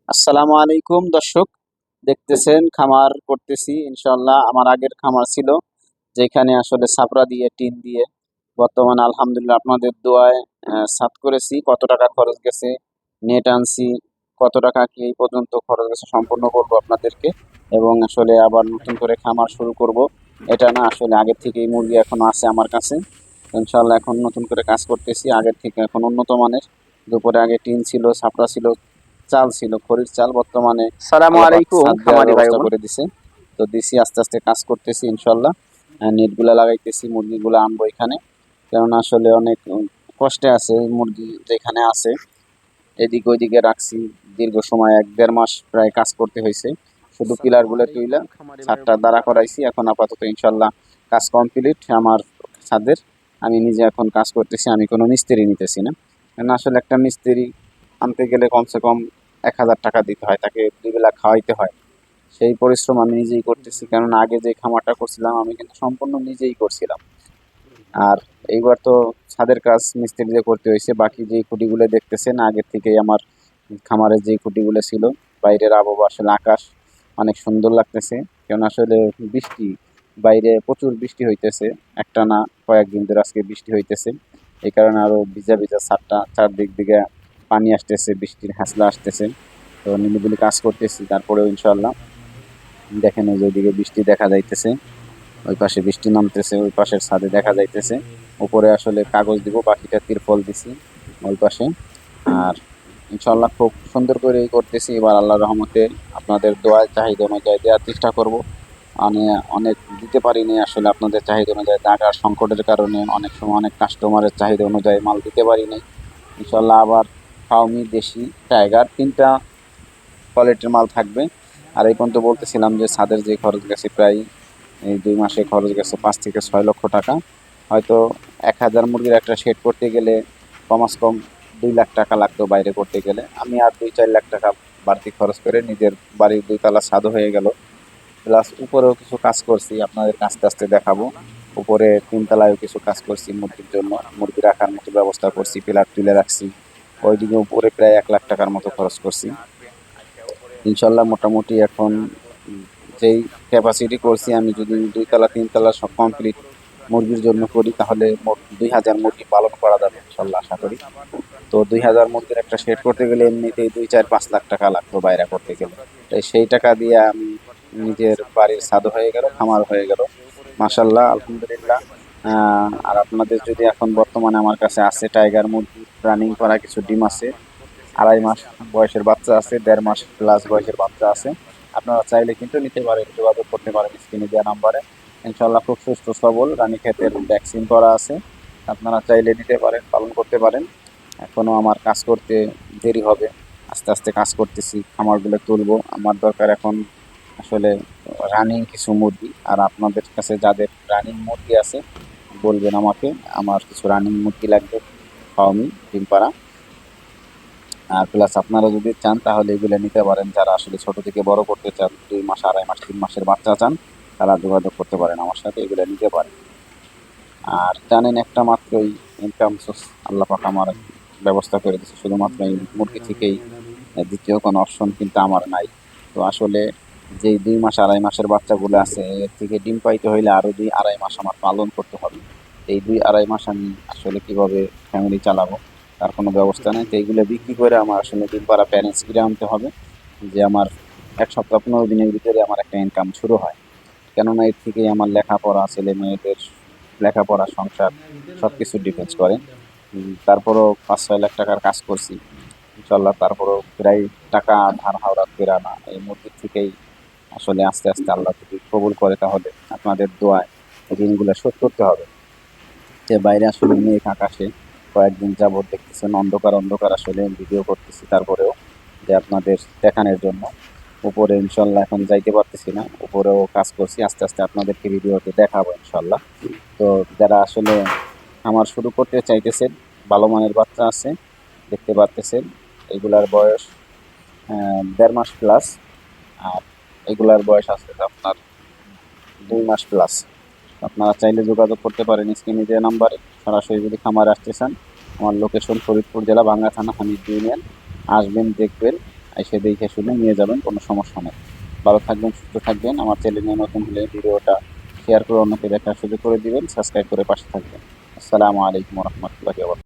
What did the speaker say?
আসসালামু আলাইকুম দর্শক, দেখতেছেন খামার করতেছি ইনশাল্লাহ। আমার আগের খামার ছিল যেখানে আসলে ছাপরা দিয়ে টিন দিয়ে, বর্তমানে আলহামদুলিল্লাহ আপনাদের দোয়ায় ছাদ করেছি। কত টাকা খরচ গেছে, নেট আনছি, কত টাকা কি এই পর্যন্ত খরচ গেছে সম্পূর্ণ বলবো আপনাদেরকে। এবং আসলে আবার নতুন করে খামার শুরু করব এটা না, আসলে আগের থেকেই মুরগি এখনো আছে আমার কাছে। ইনশাল্লাহ এখন নতুন করে কাজ করতেছি আগের থেকে এখন উন্নত মানের। দুপুরে আগে টিন ছিল, ছাপরা ছিল, চাল ছিল, খড়ির চাল। বর্তমানে সালামু আল্লাহ পাক আলাইকুম ছাদ দেওয়ার খামারি ভাই ব্যবস্থা বোন। করে দিছে। তো দিছি, আস্তে আস্তে কাজ করতেছি ইনশাল্লাহ। নেট গুলা লাগাইতেছি, মুরগিগুলো আনবো এখানে। কেননা আসলে অনেক কষ্টে আছে মুরগি যেখানে আছে, এদিক ওইদিকে রাখছি। দীর্ঘ সময় 1-1.5 মাস প্রায় কাজ করতে হয়েছে। শুধু পিলার গুলো তুইলা ছাদটা দাঁড়া করাইছি। এখন আপাতত ইনশাল্লাহ কাজ কমপ্লিট আমার ছাদের। আমি নিজে এখন কাজ করতেছি, আমি কোনো মিস্ত্রি নিতেছি না। কারণ আসলে একটা মিস্ত্রি আনতে গেলে কমসে কম 1,000 টাকা দিতে হয়, তাকে 2 বেলা খাওয়াইতে হয়। সেই পরিশ্রম আমি নিজেই করতেছি, কেননা আগে যে খামারটা করছিলাম আমি কিন্তু সম্পূর্ণ নিজেই করছিলাম। আর এইবার তো ছাদের কাজ মিস্ত্রি দিয়ে করতে হয়েছে। বাকি যে খুঁটিগুলো দেখতেছেন আগের থেকেই আমার খামারের যে খুঁটিগুলো ছিল। বাইরের আবহাওয়া আসলে আকাশ অনেক সুন্দর লাগতেছে, কেন আসলে বৃষ্টি, বাইরে প্রচুর বৃষ্টি হইতেছে। একটা না, কয়েকদিন ধরে আজকে বৃষ্টি হইতেছে। এই কারণে আরো ভিজা ভিজা ছাদটা, চারদিক দিকে পানি আসতেছে, বৃষ্টির হ্যাসলা আসতেছে। তো নিরিবিলি কাজ করতেছি, তারপরেও ইনশাল্লাহ দেখেন এই যে ওইদিকে বৃষ্টি দেখা যাইতেছে, ওই পাশে বৃষ্টি নামতেছে, ওই পাশের ছাদে দেখা যাইতেছে। উপরে আসলে কাগজ দিব, বাকিটা তিরপল দিছি ওই পাশে। আর ইনশাল্লাহ খুব সুন্দর করে করতেছি এবার আল্লাহর রহমতে। আপনাদের দোয়ার চাহিদা অনুযায়ী দেওয়ার চেষ্টা করব। আমি অনেক দিতে পারিনি আসলে আপনাদের চাহিদা অনুযায়ী, টাকার সংকটের কারণে অনেক সময় অনেক কাস্টমারের চাহিদা অনুযায়ী মাল দিতে পারিনি। ইনশাল্লাহ আবার ফাউমি, দেশি, টাইগার 3টা কোয়ালিটির মাল থাকবে। আর এই পর্যন্ত বলতেছিলাম যে ছাদের যে খরচ গেছে প্রায় এই 2 মাসে খরচ গেছে 5 থেকে 6 লক্ষ টাকা। হয়তো 1,000 মুরগির একটা শেড করতে গেলে কমাস কম 2 লাখ টাকা লাগতো বাইরে করতে গেলে। আমি আর 2-4 লাখ টাকা বাড়তি খরচ করে নিজের বাড়ির 2 তলা ছাদও হয়ে গেল। প্লাস উপরেও কিছু কাজ করছি, আপনাদের আস্তে আস্তে দেখাবো। উপরে 3 তলায়ও কিছু কাজ করছি মুরগির জন্য, মুরগি রাখার মতো ব্যবস্থা করছি, পিলার তুলে রাখছি। ওইদিকে উপরে প্রায় 1 লাখ টাকার মতো খরচ করছি। ইনশাল্লাহ মোটামুটি এখন যেই ক্যাপাসিটি করছি, আমি যদি 2 তলা 3 তলা সব কমপ্লিট মুরগির জন্য করি তাহলে মোট 2,000 মুরগি পালন করা যাবে ইনশাল্লাহ, আশা করি। তো 2,000 মুরগির একটা শেড করতে গেলে এমনিতেই 2-4-5 লাখ টাকা লাগতো বাইরে করতে গেলে। তাই সেই টাকা দিয়ে আমি নিজের বাড়ির ছাদ হয়ে গেল, খামার হয়ে গেল, মাশাল্লাহ আলহামদুলিল্লাহ। আর আপনাদের যদি এখন বর্তমানে আমার কাছে আছে টাইগার মুরগি, রানিং করা কিছু ডিম আছে, 2.5 মাস বয়সের বাচ্চা আছে, 1.5 মাস প্লাস বয়সের বাচ্চা আছে। আপনারা চাইলে কিন্তু নিতে পারেন, যোগাযোগ করতে পারেন স্ক্রিনে দেওয়া নাম্বারে। ইনশাল্লাহ খুব সুস্থ সবল, রানীক্ষেতের ভ্যাকসিন করা আছে। আপনারা চাইলে নিতে পারেন, পালন করতে পারেন। এখনো আমার কাজ করতে দেরি হবে, আস্তে আস্তে কাজ করতেছি, খামারগুলো তুলবো। আমার দরকার এখন আসলে রানিং কিছু মুরগি। আর আপনাদের কাছে যাদের রানিং মুরগি আছে বলবেন আমাকে, আমার কিছু রানিং মুরগি লাগবে, ফার্মি, ডিম পাড়া। আর প্লাস আপনারা যদি চান তাহলে এগুলো নিতে পারেন, যারা আসলে ছোট থেকে বড় করতে চান, 2 মাস, 2.5 মাস, 3 মাসের বাচ্চা চান, তারা যোগাযোগ করতে পারেন আমার সাথে, এগুলো নিতে পারেন। আর জানেন একটা মাত্রই ইনকাম সোর্স আল্লাহ পাক আমার ব্যবস্থা করে দিচ্ছে, শুধুমাত্র এই মুরগি থেকেই। দ্বিতীয় কোনো অপশন কিন্তু আমার নাই। তো আসলে যেই 2 মাস 2.5 মাসের বাচ্চাগুলো আছে, এর থেকে ডিম পাইতে হইলে আরো 2-2.5 মাস আমার পালন করতে হবে। এই 2-2.5 মাস আমি আসলে কিভাবে ফ্যামিলি চালাবো, তার কোনো ব্যবস্থা নেই। তো এইগুলো বিক্রি করে আমার আসলে ডিম পাড়া প্যারেন্টস কিনে আনতে হবে, যে আমার 1 সপ্তাহ 15 দিনের ভিতরে আমার একটা ইনকাম শুরু হয়। কেননা এর থেকেই আমার লেখাপড়া, ছেলে মেয়েদের লেখাপড়া, সংসার সবকিছু ডিপেন্ডস করে। তারপরও 5-6 লাখ টাকার কাজ করছি ইনশাল্লাহ, তারপরও প্রায় টাকা ধার হাওড়া ফেরা না এই মুরগির থেকেই। আসলে আস্তে আস্তে আল্লাহ যদি কবুল করে তাহলে আপনাদের দোয়ায় এই ঋণগুলো শোধ করতে হবে। যে বাইরে আসলে মেঘ আকাশে কয়েকদিন যাবত দেখতেছেন অন্ধকার অন্ধকার, আসলে ভিডিও করতেছি তারপরেও যে আপনাদের দেখানোর জন্য। উপরে ইনশাল্লাহ এখন যাইতে পারতেছি না, উপরেও কাজ করছি, আস্তে আস্তে আপনাদেরকে ভিডিওতে দেখাবো ইনশাল্লাহ। তো যারা আসলে আমার শুরু করতে চাইতেছেন, ভালো মানের বাচ্চা আছে, দেখতে পারতেছেন এগুলার বয়স 1.5 মাস প্লাস। আর এগুলার বয়স আছে আপনার 2 মাস প্লাস। আপনারা চাইলে যোগাযোগ করতে পারেন স্ক্রিনে দেওয়া নাম্বারে। সরাসরি যদি খামারে আসতে চান, আমার লোকেশন ফরিদপুর জেলা, বাংলা থানা, হামিদ ইউনিয়ন। আসবেন, দেখবেন, এসে দেখে শুনে নিয়ে যাবেন, কোনো সমস্যা নেই। ভালো থাকবেন, সুস্থ থাকবেন। আমার চ্যানেলে নতুন হলে ভিডিওটা শেয়ার করে অন্যকে দেখার সুযোগ করে দিবেন, সাবস্ক্রাইব করে পাশে থাকবেন। আসসালামু আলাইকুম রহমতুল্লাহি।